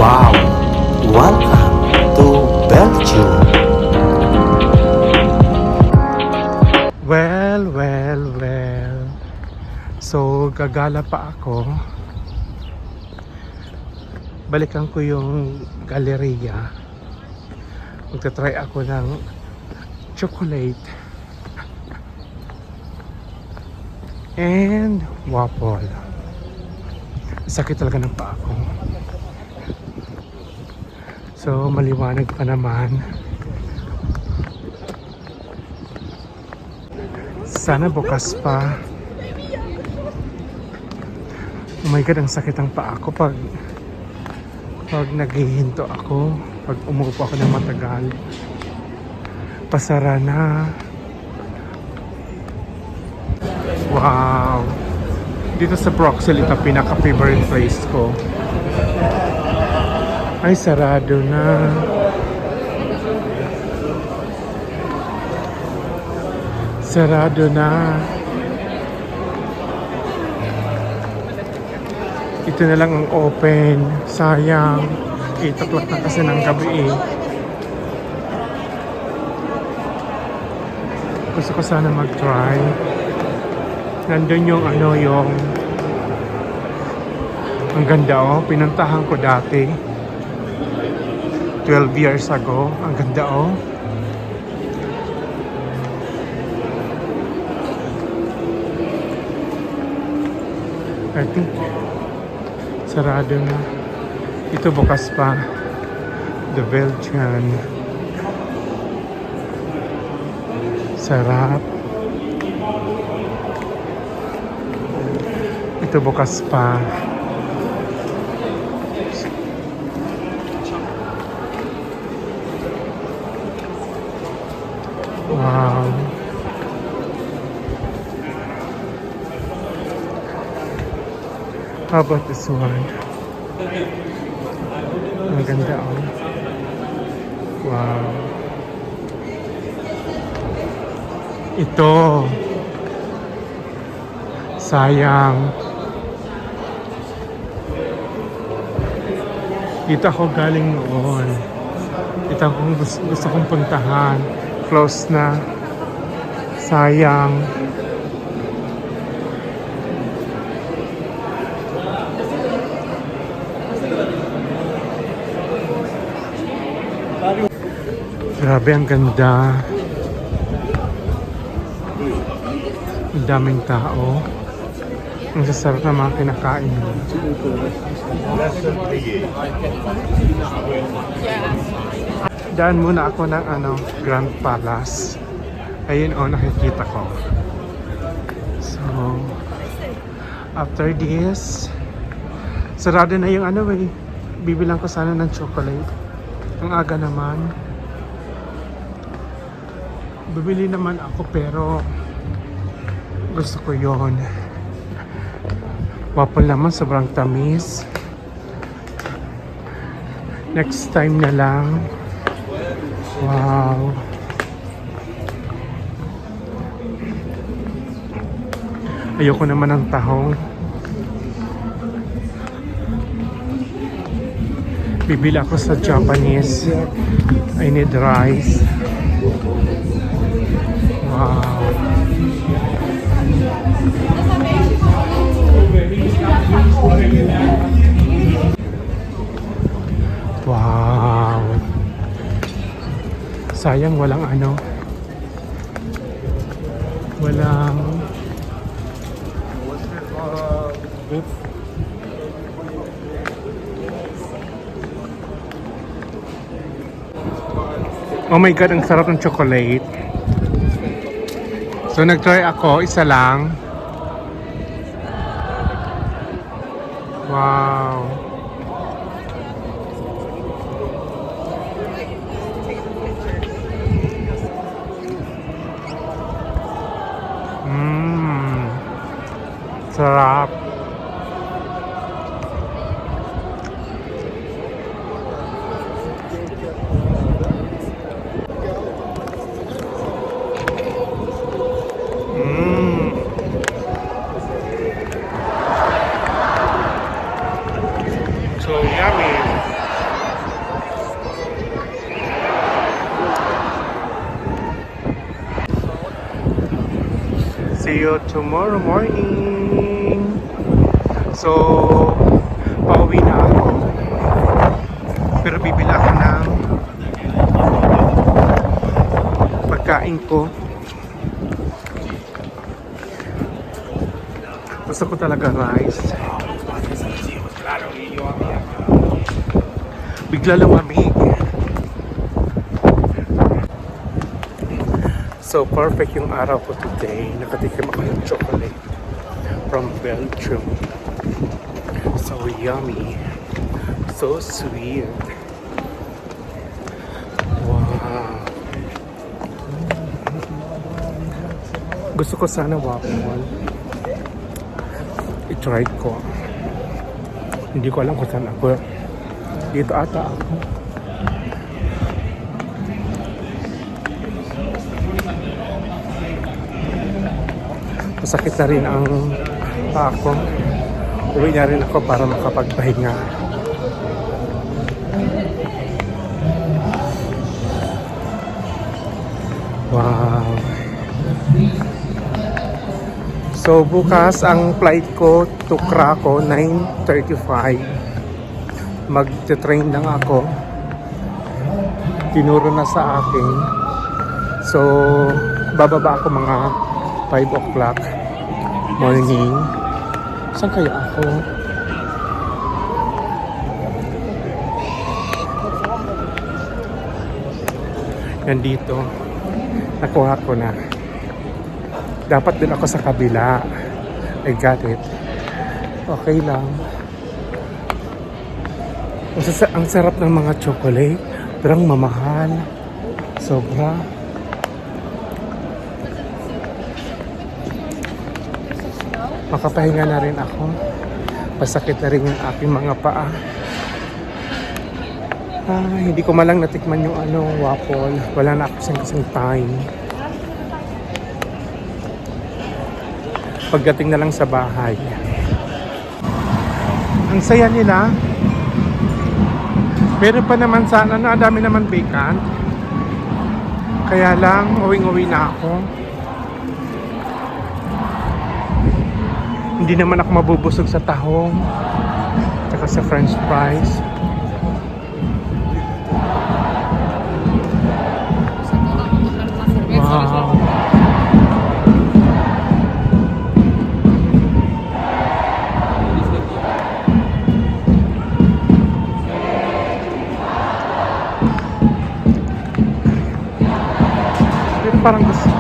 Wow! Welcome to Belgium! Well. So, gagala pa ako. Balikan ko yung galleria. Magta-try ako ng chocolate and waffle. Sakit talaga ng paa ko. So, maliwanag pa naman. Sana bukas pa. Oh my God, ang sakit ang paa ko pag naghihinto ako, pag umupo ako ng matagal. Pasara na. Wow! Dito sa Bruxelles, ito pinaka-favorite place ko. Ay, sarado na. Sarado na. Ito na lang ang open. Sayang. 8 o'clock na kasi ng gabi eh. Gusto ko sana mag-try. Nandun yung ang ganda oh. Pinuntahan ko dati 12 years ago. Ang ganda oh. I think sarado na. Ito bukas pa. The Belgian. Sarap. Ito bukas pa. Wow. How about this one? Ang ganda oh. Wow. Ito. Sayang. Dito ako galing noon. Dito ako gusto kong puntahan. Close na. Sayang. Grabe, ang ganda. Ang daming tao. Ang sasarap na mga kinakain. Daan muna ako ng Grand Palace. Ayun oh, nakikita ko. So, after this, sarado na yung bibilang ko sana ng chocolate. Ang aga naman. Bibili naman ako pero gusto ko yon. Waffle naman, sobrang tamis. Next time na lang. Wow. Ayoko naman ng tahong. Bibili ako sa Japanese. I need rice. Wow. Wow. Sayang walang walang oh my God, ang sarap ng chocolate. So nag-try ako, isa lang. Wow. Sarap. So yummy. See you tomorrow morning. So, pauwi na ako. Pero bibili ako ng pagkain ko. Gusto ko talaga rice. Bigla lumamig. So perfect yung araw ko today. Nakatikim ako ng chocolate from Belgium. So yummy. So sweet. Wow. Gusto ko sana waffle. I-try ko. Hindi ko alam kung saan ako. Dito ata ako. Masakit na rin ang paa ko. Uwi na rin ako para makapagpahinga. Wow. So bukas ang flight ko to Krakow 9:35. Magte-train lang ako. Tinuro na sa akin. So bababa ako mga 5 o'clock morning. Saan kaya ako? Yan dito. Nakuha ko na. Dapat din ako sa kabila. I got it. Okay lang. Ang sarap ng mga chocolate. Pero ang mamahal. Sobra. Makapahinga na rin ako. Pasakit na rin yung aking mga paa. Hindi ko malang natikman yung waffle. Wala na ako kasing time. Pagdating na lang sa bahay. Ang saya nila. Pero pa naman sana ang dami naman vacant. Kaya lang, uwing-uwi na ako. Hindi naman ako mabubusog sa tahong tsaka sa french fries. Wow. Pero parang gusto.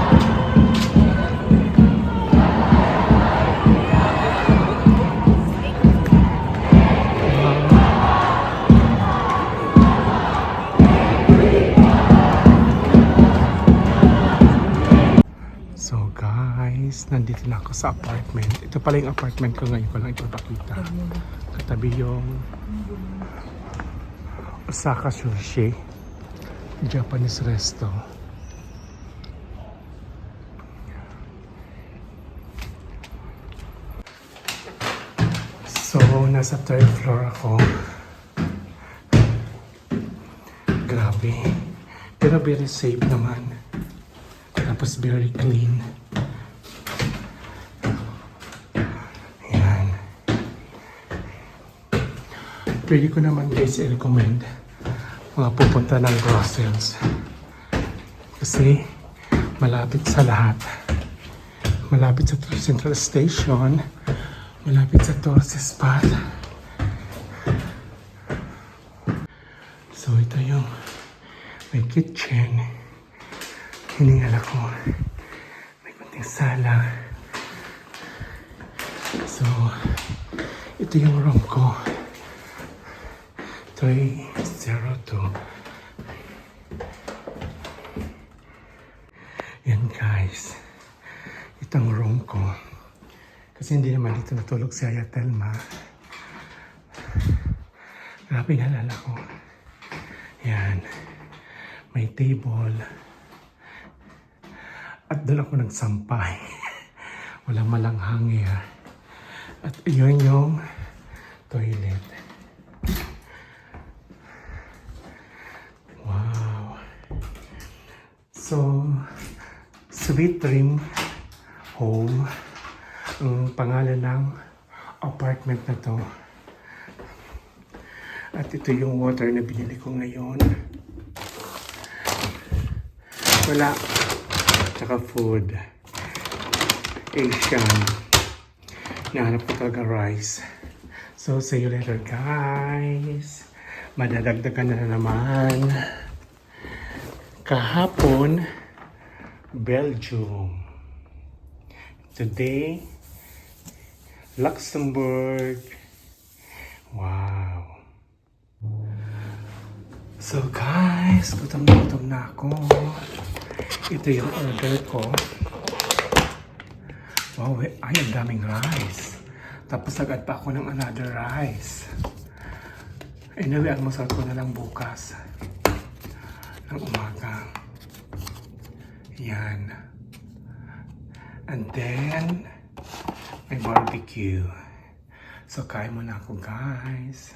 So guys, nandito na ako sa apartment. Ito pala yung apartment ko ngayon ko lang ipapakita. Katabi yung Osaka Sushi, Japanese resto. So, nasa third floor ako. Grabe. Pero very safe naman. Tapos very clean. Ayan. Pwede ko naman guys i-recommend mga pupunta ng Brussels. Kasi malapit sa lahat. Malapit sa Central Station. Malapit sa tourist spot. So ito yung may kitchen. Hiningal ako. May kunting sala. So, ito yung room ko. 302. Yan guys. Ito ang room ko. Kasi hindi naman dito natulog si Aya Telma. Grabe yung halala ko. Yan. May table. At doon ako nagsampay. Walang malanghang here. At yun yung toilet. Wow. So, sweet dream home. Ang pangalan ng apartment na to. At ito yung water na binili ko ngayon. Wala. Tsaka food. Asian. Nahanap ko talaga rice. So, see you later, guys. Madadagdagan na naman. Kahapon, Belgium. Today, Luxembourg. Wow. So guys, gutom na ako. Ito yung order ko. Wow, ay, ang daming rice. Tapos agad pa ako ng another rice. Anyway, almusal ko na lang bukas. Ng umaga. Yan. And then, may barbecue. So, kain muna ako, guys.